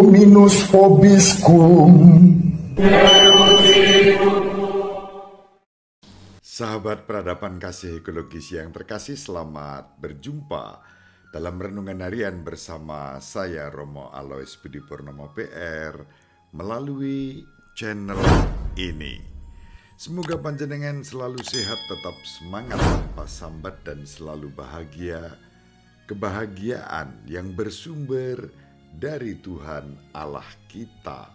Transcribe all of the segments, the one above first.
Dominus vobiscum. Sahabat peradaban kasih ekologis yang terkasih, selamat berjumpa dalam renungan harian bersama saya Romo Alois Budi Purnomo PR melalui channel ini. Semoga panjenengan selalu sehat, tetap semangat tanpa sambat dan selalu bahagia. Kebahagiaan yang bersumber dari Tuhan Allah kita.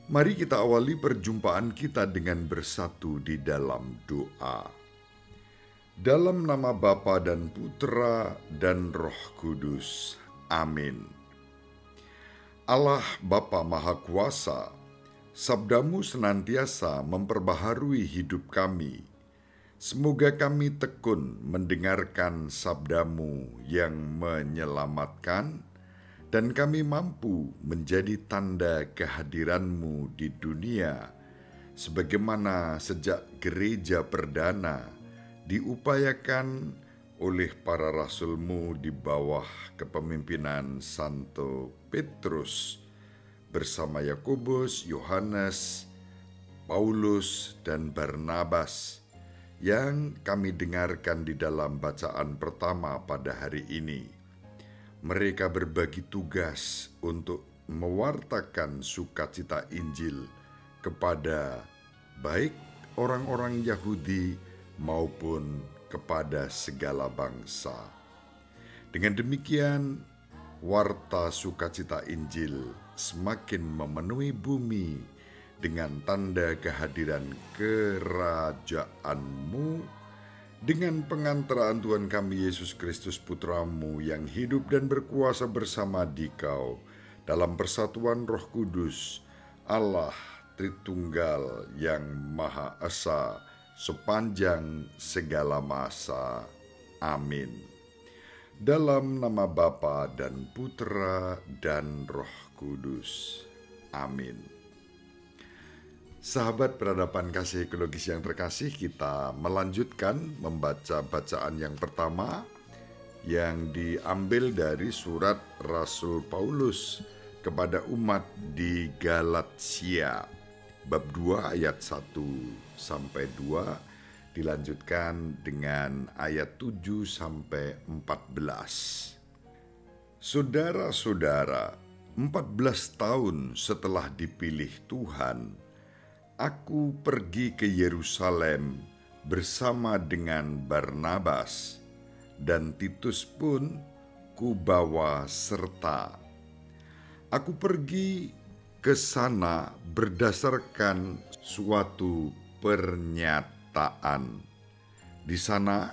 Mari kita awali perjumpaan kita dengan bersatu di dalam doa. Dalam nama Bapa dan Putra dan Roh Kudus. Amin. Allah Bapa Maha Kuasa, sabdamu senantiasa memperbaharui hidup kami. Semoga kami tekun mendengarkan sabdamu yang menyelamatkan, dan kami mampu menjadi tanda kehadiranmu di dunia, sebagaimana sejak gereja perdana diupayakan oleh para rasulmu di bawah kepemimpinan Santo Petrus, bersama Yakobus, Yohanes, Paulus, dan Barnabas, yang kami dengarkan di dalam bacaan pertama pada hari ini. Mereka berbagi tugas untuk mewartakan sukacita Injil kepada baik orang-orang Yahudi maupun kepada segala bangsa. Dengan demikian, warta sukacita Injil semakin memenuhi bumi dengan tanda kehadiran kerajaanmu, dengan pengantaraan Tuhan kami Yesus Kristus Putramu yang hidup dan berkuasa bersama Dikau dalam persatuan Roh Kudus, Allah Tritunggal yang Maha Esa sepanjang segala masa. Amin. Dalam nama Bapa dan Putra dan Roh Kudus. Amin. Sahabat peradaban kasih ekologis yang terkasih, kita melanjutkan membaca bacaan yang pertama yang diambil dari surat Rasul Paulus kepada umat di Galatia, bab 2 ayat 1 sampai 2, dilanjutkan dengan ayat 7 sampai 14. Saudara-saudara, 14 tahun setelah dipilih Tuhan, aku pergi ke Yerusalem bersama dengan Barnabas, dan Titus pun kubawa serta. Aku pergi ke sana berdasarkan suatu pernyataan. Di sana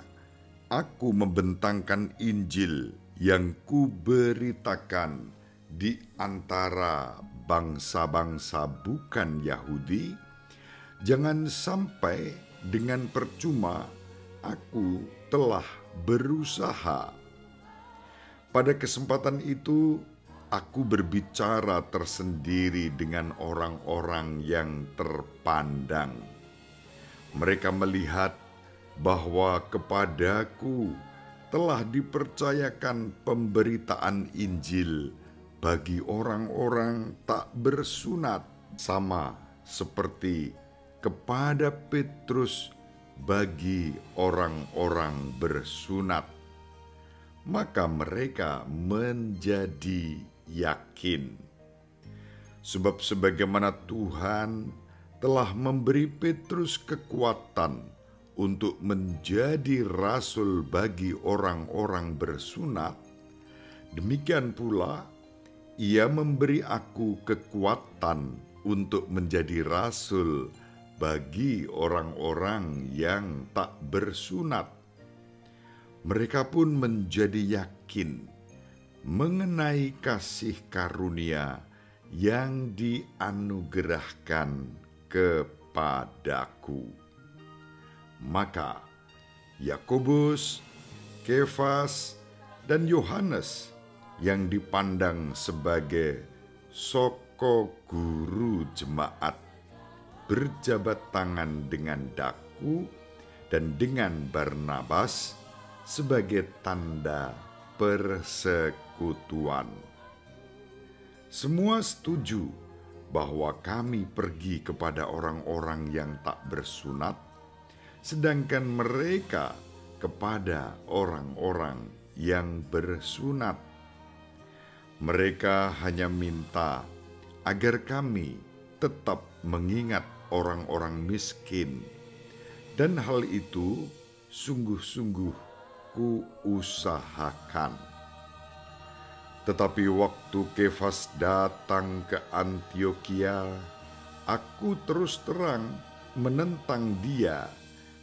aku membentangkan Injil yang kuberitakan di antara bangsa-bangsa bukan Yahudi. Jangan sampai dengan percuma aku telah berusaha. Pada kesempatan itu, aku berbicara tersendiri dengan orang-orang yang terpandang. Mereka melihat bahwa kepadaku telah dipercayakan pemberitaan Injil bagi orang-orang tak bersunat, sama seperti kepada Petrus bagi orang-orang bersunat. Maka mereka menjadi yakin. Sebab sebagaimana Tuhan telah memberi Petrus kekuatan untuk menjadi rasul bagi orang-orang bersunat, demikian pula Ia memberi aku kekuatan untuk menjadi rasul bagi orang-orang yang tak bersunat. Mereka pun menjadi yakin mengenai kasih karunia yang dianugerahkan kepadaku. Maka Yakobus, Kefas, dan Yohanes yang dipandang sebagai soko guru jemaat berjabat tangan dengan daku dan dengan Barnabas sebagai tanda persekutuan. Semua setuju bahwa kami pergi kepada orang-orang yang tak bersunat, sedangkan mereka kepada orang-orang yang bersunat. Mereka hanya minta agar kami tetap mengingat orang-orang miskin, dan hal itu sungguh-sungguh kuusahakan. Tetapi waktu Kefas datang ke Antiokhia, aku terus terang menentang dia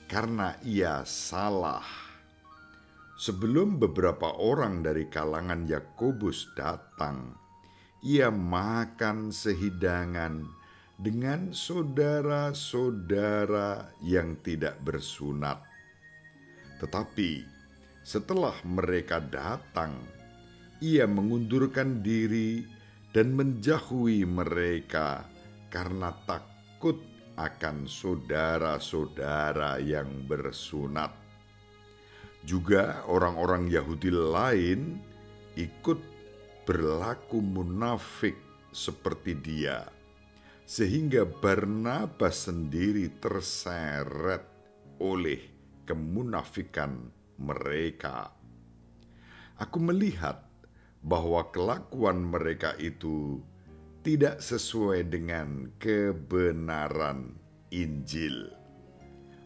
karena ia salah. Sebelum beberapa orang dari kalangan Yakobus datang, ia makan sehidangan dengan saudara-saudara yang tidak bersunat. Tetapi setelah mereka datang, ia mengundurkan diri dan menjauhi mereka karena takut akan saudara-saudara yang bersunat. Juga orang-orang Yahudi lain ikut berlaku munafik seperti dia, sehingga Barnabas sendiri terseret oleh kemunafikan mereka. Aku melihat bahwa kelakuan mereka itu tidak sesuai dengan kebenaran Injil.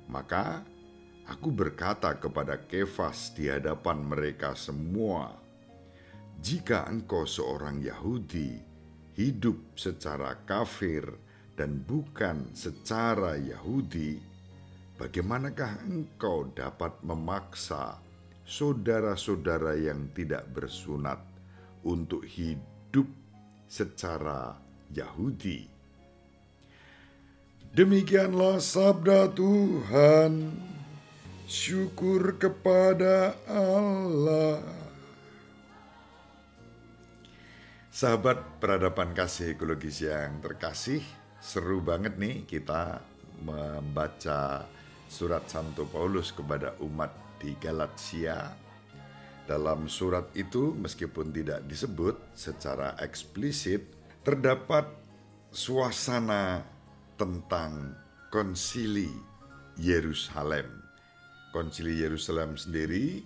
Maka aku berkata kepada Kefas di hadapan mereka semua, "Jika engkau seorang Yahudi, hidup secara kafir dan bukan secara Yahudi, bagaimanakah engkau dapat memaksa saudara-saudara yang tidak bersunat untuk hidup secara Yahudi?" Demikianlah sabda Tuhan. Syukur kepada Allah. Sahabat peradaban kasih ekologis yang terkasih, seru banget nih kita membaca surat Santo Paulus kepada umat di Galatia. Dalam surat itu, meskipun tidak disebut secara eksplisit, terdapat suasana tentang konsili Yerusalem. Konsili Yerusalem sendiri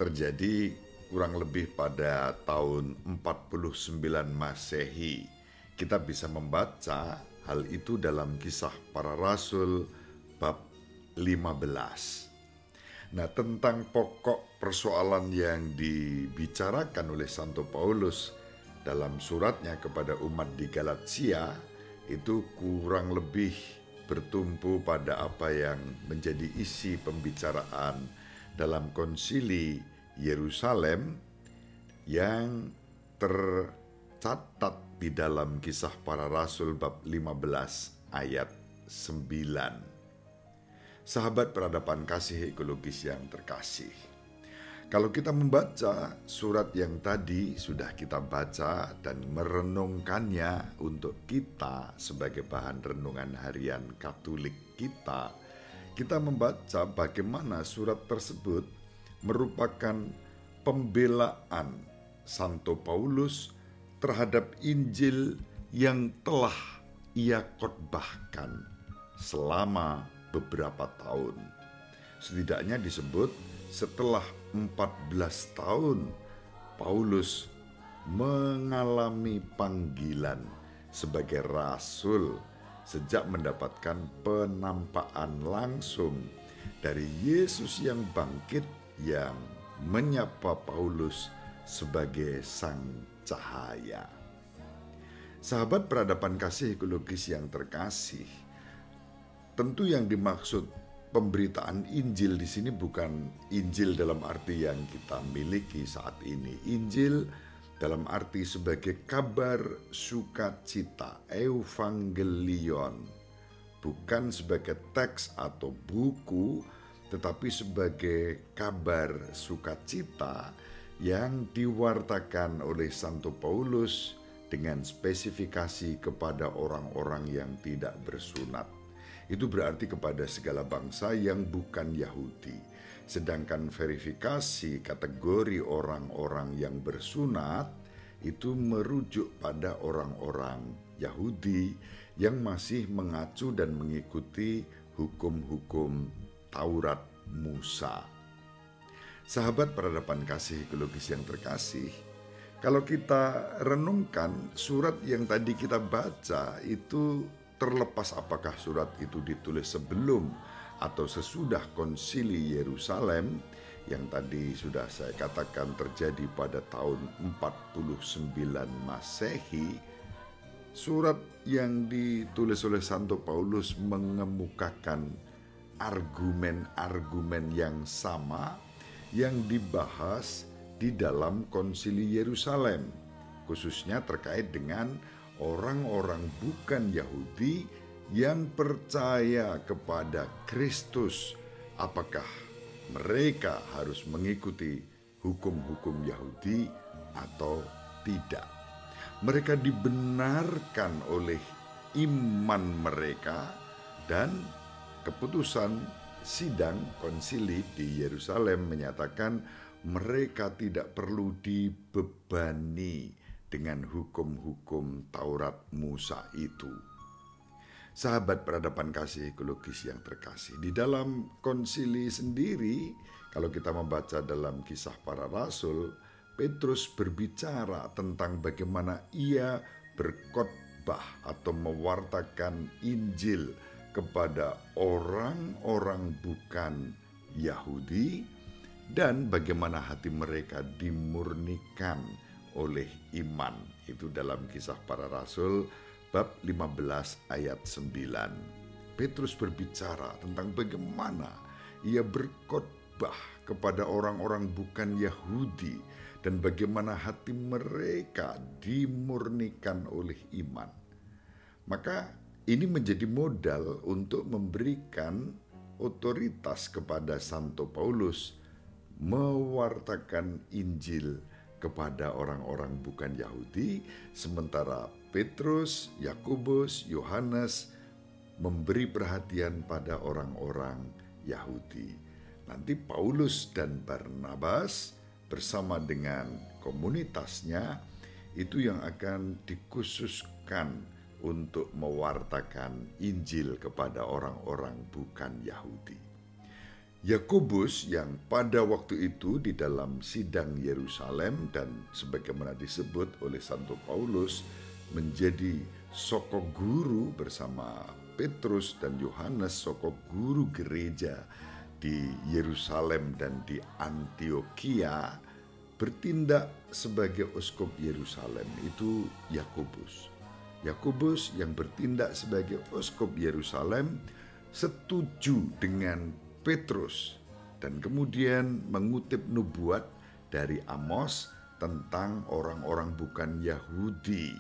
terjadi kurang lebih pada tahun 49 Masehi. Kita bisa membaca hal itu dalam Kisah Para Rasul bab 15. Nah, tentang pokok persoalan yang dibicarakan oleh Santo Paulus dalam suratnya kepada umat di Galatia itu kurang lebih bertumpu pada apa yang menjadi isi pembicaraan dalam konsili Yerusalem yang tercatat di dalam Kisah Para Rasul bab 15 ayat 9. Sahabat peradaban kasih ekologis yang terkasih, kalau kita membaca surat yang tadi sudah kita baca dan merenungkannya untuk kita sebagai bahan renungan harian Katolik kita membaca bagaimana surat tersebut merupakan pembelaan Santo Paulus terhadap Injil yang telah ia khotbahkan selama beberapa tahun. Setidaknya disebut setelah 14 tahun Paulus mengalami panggilan sebagai rasul sejak mendapatkan penampakan langsung dari Yesus yang bangkit yang menyapa Paulus sebagai sang cahaya. Sahabat peradaban kasih ekologis yang terkasih, tentu yang dimaksud pemberitaan Injil di sini bukan Injil dalam arti yang kita miliki saat ini. Injil dalam arti sebagai kabar sukacita, evangelion, bukan sebagai teks atau buku, tetapi sebagai kabar sukacita yang diwartakan oleh Santo Paulus dengan spesifikasi kepada orang-orang yang tidak bersunat. Itu berarti kepada segala bangsa yang bukan Yahudi. Sedangkan verifikasi kategori orang-orang yang bersunat itu merujuk pada orang-orang Yahudi yang masih mengacu dan mengikuti hukum-hukum Taurat Musa. Sahabat peradaban kasih ekologis yang terkasih, kalau kita renungkan surat yang tadi kita baca itu, terlepas apakah surat itu ditulis sebelum atau sesudah konsili Yerusalem yang tadi sudah saya katakan terjadi pada tahun 49 Masehi, surat yang ditulis oleh Santo Paulus mengemukakan argumen-argumen yang sama yang dibahas di dalam konsili Yerusalem, khususnya terkait dengan orang-orang bukan Yahudi yang percaya kepada Kristus. Apakah mereka harus mengikuti hukum-hukum Yahudi atau tidak? Mereka dibenarkan oleh iman mereka, dan keputusan sidang konsili di Yerusalem menyatakan mereka tidak perlu dibebani dengan hukum-hukum Taurat Musa itu. Sahabat peradaban kasih ekologis yang terkasih, di dalam konsili sendiri, kalau kita membaca dalam Kisah Para Rasul, Petrus berbicara tentang bagaimana ia berkhotbah atau mewartakan Injil kepada orang-orang bukan Yahudi, dan bagaimana hati mereka dimurnikan oleh iman. Itu dalam Kisah Para Rasul bab 15 ayat 9. Petrus berbicara tentang bagaimana ia berkhotbah kepada orang-orang bukan Yahudi dan bagaimana hati mereka dimurnikan oleh iman. Maka ini menjadi modal untuk memberikan otoritas kepada Santo Paulus mewartakan Injil kepada orang-orang bukan Yahudi, sementara Petrus, Yakobus, Yohanes memberi perhatian pada orang-orang Yahudi. Nanti Paulus dan Barnabas bersama dengan komunitasnya itu yang akan dikhususkan untuk mewartakan Injil kepada orang-orang bukan Yahudi. Yakobus yang pada waktu itu di dalam sidang Yerusalem dan sebagaimana disebut oleh Santo Paulus menjadi sokok guru bersama Petrus dan Yohanes, sokok guru gereja di Yerusalem dan di Antiokhia, bertindak sebagai uskup Yerusalem itu Yakobus. Yakobus yang bertindak sebagai uskup Yerusalem setuju dengan Petrus dan kemudian mengutip nubuat dari Amos tentang orang-orang bukan Yahudi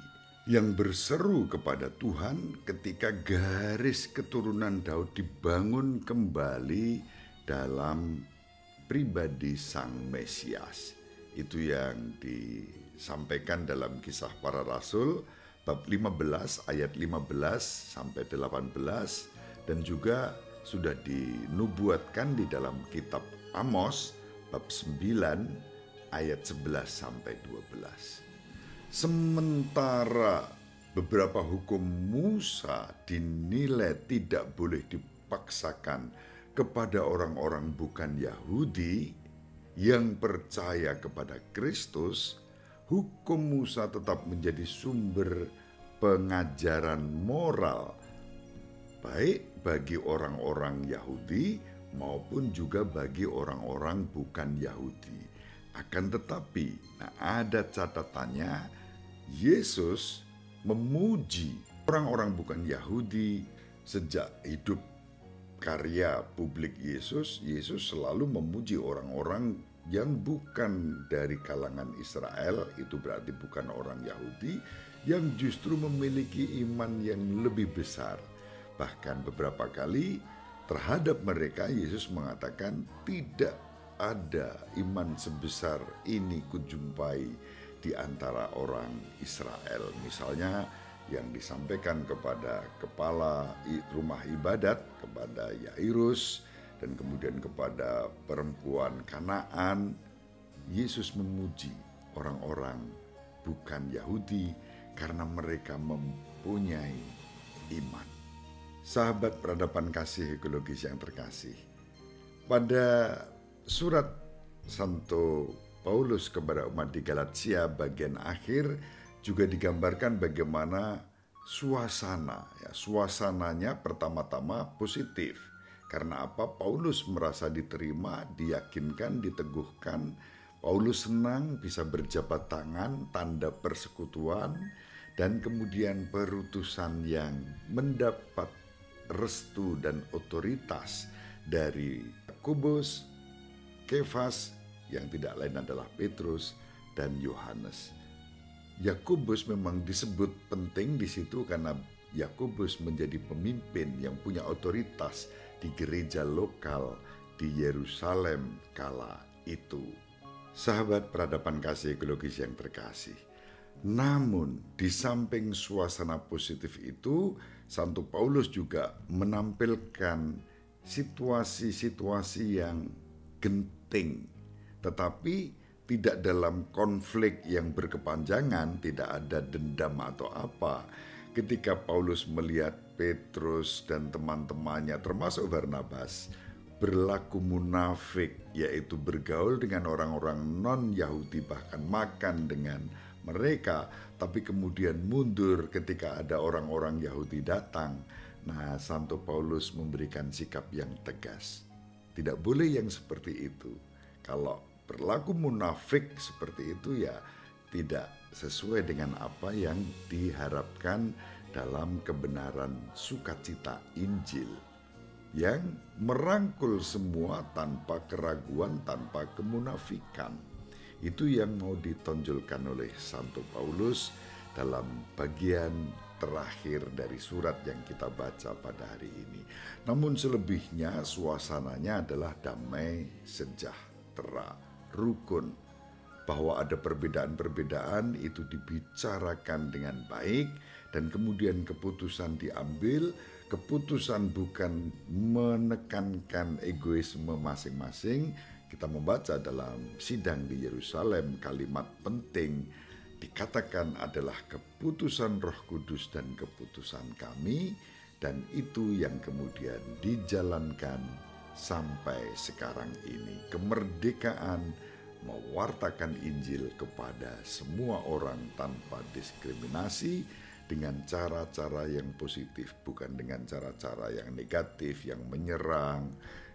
yang berseru kepada Tuhan ketika garis keturunan Daud dibangun kembali dalam pribadi Sang Mesias. Itu yang disampaikan dalam Kisah Para Rasul bab 15 ayat 15 sampai 18, dan juga sudah dinubuatkan di dalam kitab Amos bab 9 ayat 11 sampai 12. Sementara beberapa hukum Musa dinilai tidak boleh dipaksakan kepada orang-orang bukan Yahudi yang percaya kepada Kristus, hukum Musa tetap menjadi sumber pengajaran moral baik bagi orang-orang Yahudi maupun juga bagi orang-orang bukan Yahudi. Akan tetapi, ada catatannya, Yesus memuji orang-orang bukan Yahudi sejak hidup karya publik Yesus. Yesus selalu memuji orang-orang yang bukan dari kalangan Israel, itu berarti bukan orang Yahudi, yang justru memiliki iman yang lebih besar. Bahkan beberapa kali terhadap mereka Yesus mengatakan tidak ada iman sebesar ini kujumpai di antara orang Israel. Misalnya yang disampaikan kepada kepala rumah ibadat, kepada Yairus, dan kemudian kepada perempuan Kanaan, Yesus memuji orang-orang bukan Yahudi, karena mereka mempunyai iman. Sahabat peradaban kasih ekologis yang terkasih, pada surat Santo Paulus kepada umat di Galatia bagian akhir juga digambarkan bagaimana suasananya pertama-tama positif. Karena apa? Paulus merasa diterima, diyakinkan, diteguhkan. Paulus senang bisa berjabat tangan, tanda persekutuan, dan kemudian perutusan yang mendapat restu dan otoritas dari Yakobus, Kefas, yang tidak lain adalah Petrus dan Yohanes. Yakobus memang disebut penting di situ karena Yakobus menjadi pemimpin yang punya otoritas di gereja lokal di Yerusalem kala itu. Sahabat peradaban kasih ekologis yang terkasih, namun di samping suasana positif itu, Santo Paulus juga menampilkan situasi-situasi yang genting, tetapi tidak dalam konflik yang berkepanjangan, tidak ada dendam atau apa. Ketika Paulus melihat Petrus dan teman-temannya termasuk Barnabas berlaku munafik, yaitu bergaul dengan orang-orang non-Yahudi, bahkan makan dengan mereka, tapi kemudian mundur ketika ada orang-orang Yahudi datang. Nah, Santo Paulus memberikan sikap yang tegas. Tidak boleh yang seperti itu. Kalau berlaku munafik seperti itu ya tidak sesuai dengan apa yang diharapkan dalam kebenaran sukacita Injil yang merangkul semua tanpa keraguan, tanpa kemunafikan. Itu yang mau ditonjolkan oleh Santo Paulus dalam bagian terakhir dari surat yang kita baca pada hari ini. Namun selebihnya suasananya adalah damai, sejahtera, rukun. Bahwa ada perbedaan-perbedaan itu dibicarakan dengan baik dan kemudian keputusan diambil. Keputusan bukan menekankan egoisme masing-masing. Kita membaca dalam sidang di Yerusalem, kalimat penting dikatakan adalah keputusan Roh Kudus dan keputusan kami, dan itu yang kemudian dijalankan sampai sekarang ini. Kemerdekaan mewartakan Injil kepada semua orang tanpa diskriminasi dengan cara-cara yang positif, bukan dengan cara-cara yang negatif, yang menyerang,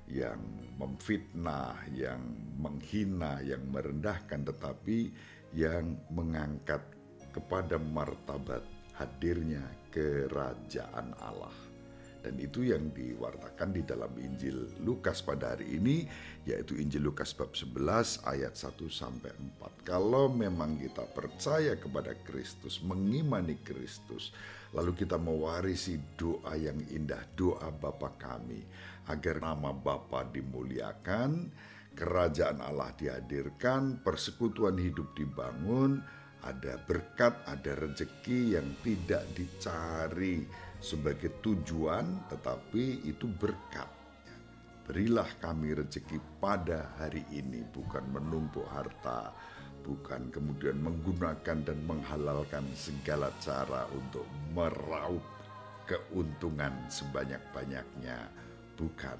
yang memfitnah, yang menghina, yang merendahkan, tetapi yang mengangkat kepada martabat hadirnya kerajaan Allah. Dan itu yang diwartakan di dalam Injil Lukas pada hari ini, yaitu Injil Lukas bab 11 ayat 1-4. Kalau memang kita percaya kepada Kristus, mengimani Kristus, lalu kita mewarisi doa yang indah, doa Bapa kami, agar nama Bapa dimuliakan, kerajaan Allah dihadirkan, persekutuan hidup dibangun, ada berkat, ada rezeki yang tidak dicari sebagai tujuan, tetapi itu berkat. Berilah kami rezeki pada hari ini, bukan menumpuk harta, bukan kemudian menggunakan dan menghalalkan segala cara untuk meraup keuntungan sebanyak-banyaknya, bukan.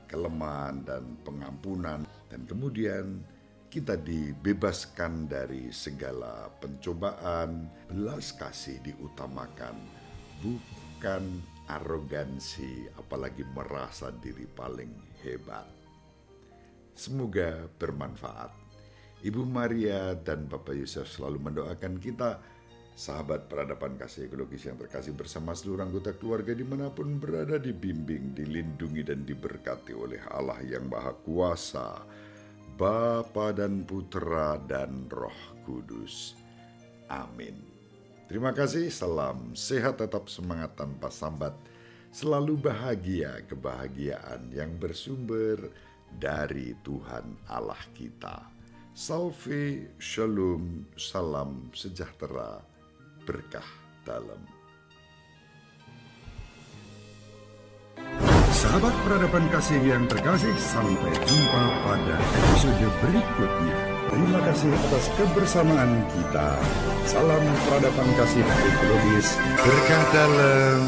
Kelemahan dan pengampunan, dan kemudian kita dibebaskan dari segala pencobaan. Belas kasih diutamakan, bukan arogansi, apalagi merasa diri paling hebat. Semoga bermanfaat. Ibu Maria dan Bapak Yosef selalu mendoakan kita, sahabat peradaban kasih ekologis yang terkasih, bersama seluruh anggota keluarga dimanapun berada, dibimbing, dilindungi, dan diberkati oleh Allah yang Maha Kuasa, Bapa dan Putra dan Roh Kudus. Amin. Terima kasih, salam sehat, tetap semangat tanpa sambat, selalu bahagia, kebahagiaan yang bersumber dari Tuhan Allah kita. Salve, shalom, salam sejahtera, berkah dalam. Sahabat peradaban kasih yang terkasih, sampai jumpa pada episode berikutnya. Terima kasih atas kebersamaan kita. Salam peradaban kasih ekologis. Berkah dalam